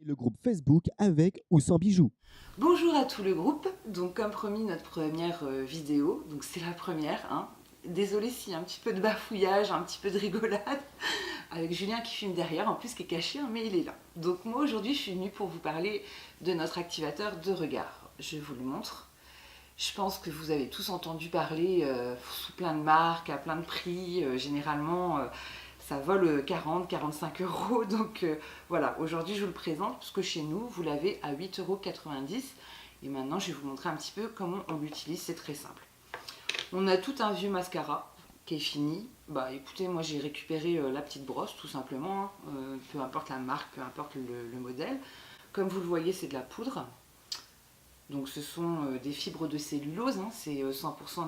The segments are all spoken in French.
Et le groupe Facebook avec ou sans bijoux. Bonjour à tout le groupe, donc comme promis notre première vidéo, donc c'est la première, hein. Désolée s'il y a un petit peu de bafouillage, un petit peu de rigolade, avec Julien qui filme derrière, en plus qui est caché, hein, mais il est là. Donc moi aujourd'hui je suis venue pour vous parler de notre activateur de regard. Je vous le montre. Je pense que vous avez tous entendu parler sous plein de marques, à plein de prix, généralement ça vole 40-45 euros. Donc voilà, aujourd'hui je vous le présente parce que chez nous vous l'avez à 8,90 € et maintenant je vais vous montrer un petit peu comment on l'utilise, c'est très simple. On a tout un vieux mascara qui est fini. Bah écoutez, moi j'ai récupéré la petite brosse tout simplement, hein. Peu importe la marque, peu importe le modèle. Comme vous le voyez, c'est de la poudre. Donc ce sont des fibres de cellulose, hein, c'est 100%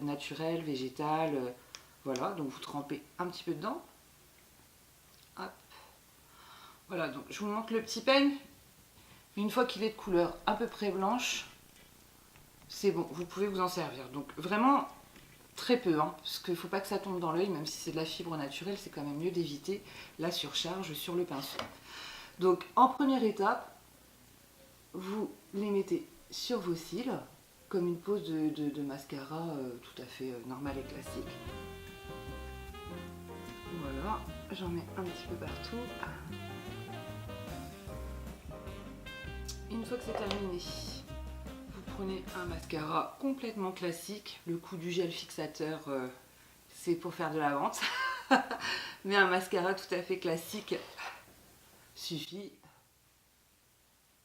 naturel, végétal. Voilà, donc vous trempez un petit peu dedans. Hop. Voilà, donc je vous montre le petit peigne. Une fois qu'il est de couleur à peu près blanche, c'est bon, vous pouvez vous en servir. Donc vraiment très peu, hein, parce qu'il ne faut pas que ça tombe dans l'œil, même si c'est de la fibre naturelle, c'est quand même mieux d'éviter la surcharge sur le pinceau. Donc en première étape, vous les mettez sur vos cils, comme une pose de mascara tout à fait normale et classique. Voilà, j'en mets un petit peu partout. Une fois que c'est terminé, vous prenez un mascara complètement classique. Le coup du gel fixateur, c'est pour faire de la vente. Mais un mascara tout à fait classique suffit.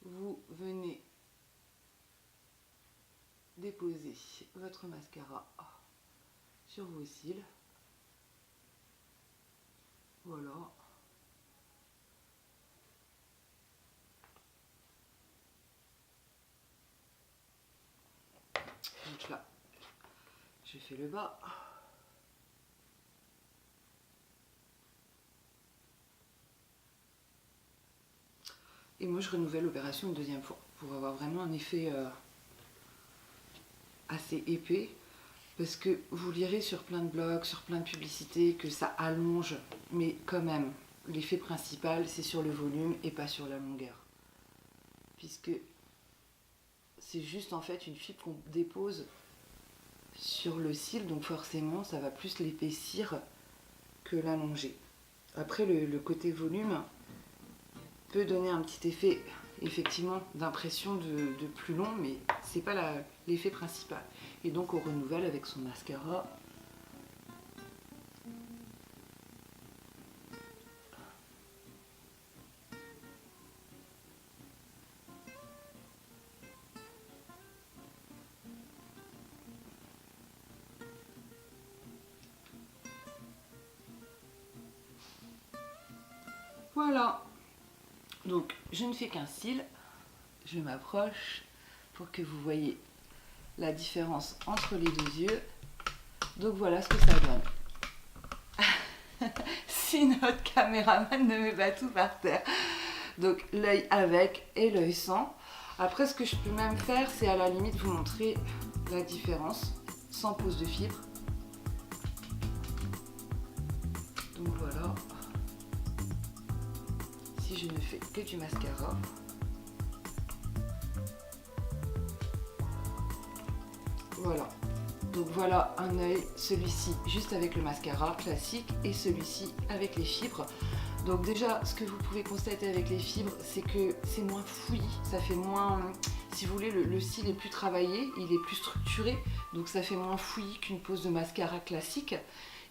Vous venez déposer votre mascara sur vos cils. Voilà. Donc là, je fais le bas. Et moi, je renouvelle l'opération une deuxième fois pour avoir vraiment un effet assez épais. Parce que vous lirez sur plein de blogs, sur plein de publicités que ça allonge. Mais quand même, l'effet principal, c'est sur le volume et pas sur la longueur. Puisque c'est juste en fait une fibre qu'on dépose sur le cil. Donc forcément, ça va plus l'épaissir que l'allonger. Après, le côté volume peut donner un petit effet effectivement d'impression de plus long, mais c'est pas l'effet principal. Et donc on renouvelle avec son mascara. Voilà, donc je ne fais qu'un cil, je m'approche pour que vous voyez la différence entre les deux yeux. Donc voilà ce que ça donne. Si notre caméraman ne met pas tout par terre. Donc l'œil avec et l'œil sans. Après, ce que je peux même faire, c'est à la limite vous montrer la différence sans pose de fibre. Donc voilà. Si je ne fais que du mascara. Voilà. Donc voilà un œil, celui-ci juste avec le mascara classique et celui-ci avec les fibres. Donc déjà, ce que vous pouvez constater avec les fibres, c'est que c'est moins fouillis, ça fait moins, si vous voulez, le cil est plus travaillé, il est plus structuré, donc ça fait moins fouillis qu'une pose de mascara classique.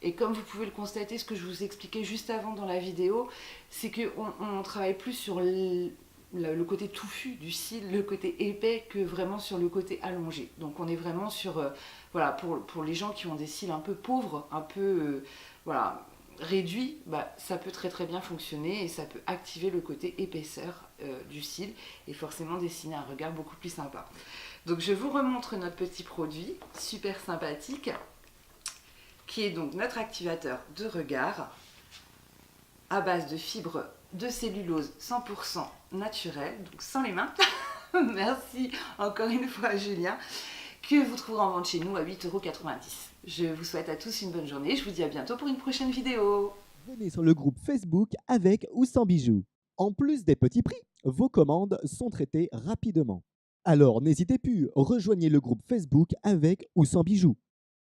Et comme vous pouvez le constater, ce que je vous expliquais juste avant dans la vidéo, c'est qu'on travaille plus sur le côté touffu du cil, le côté épais, que vraiment sur le côté allongé. Donc on est vraiment sur, voilà, pour les gens qui ont des cils un peu pauvres, un peu, voilà, réduits, bah, ça peut très très bien fonctionner et ça peut activer le côté épaisseur du cil et forcément dessiner un regard beaucoup plus sympa. Donc je vous remontre notre petit produit, super sympathique, qui est donc notre activateur de regard à base de fibres de cellulose 100% naturelle, donc sans les mains. Merci encore une fois à Julien, que vous trouverez en vente chez nous à 8,90 €. Je vous souhaite à tous une bonne journée, je vous dis à bientôt pour une prochaine vidéo. Venez sur le groupe Facebook avec ou sans bijoux. En plus des petits prix, vos commandes sont traitées rapidement. Alors n'hésitez plus, rejoignez le groupe Facebook avec ou sans bijoux.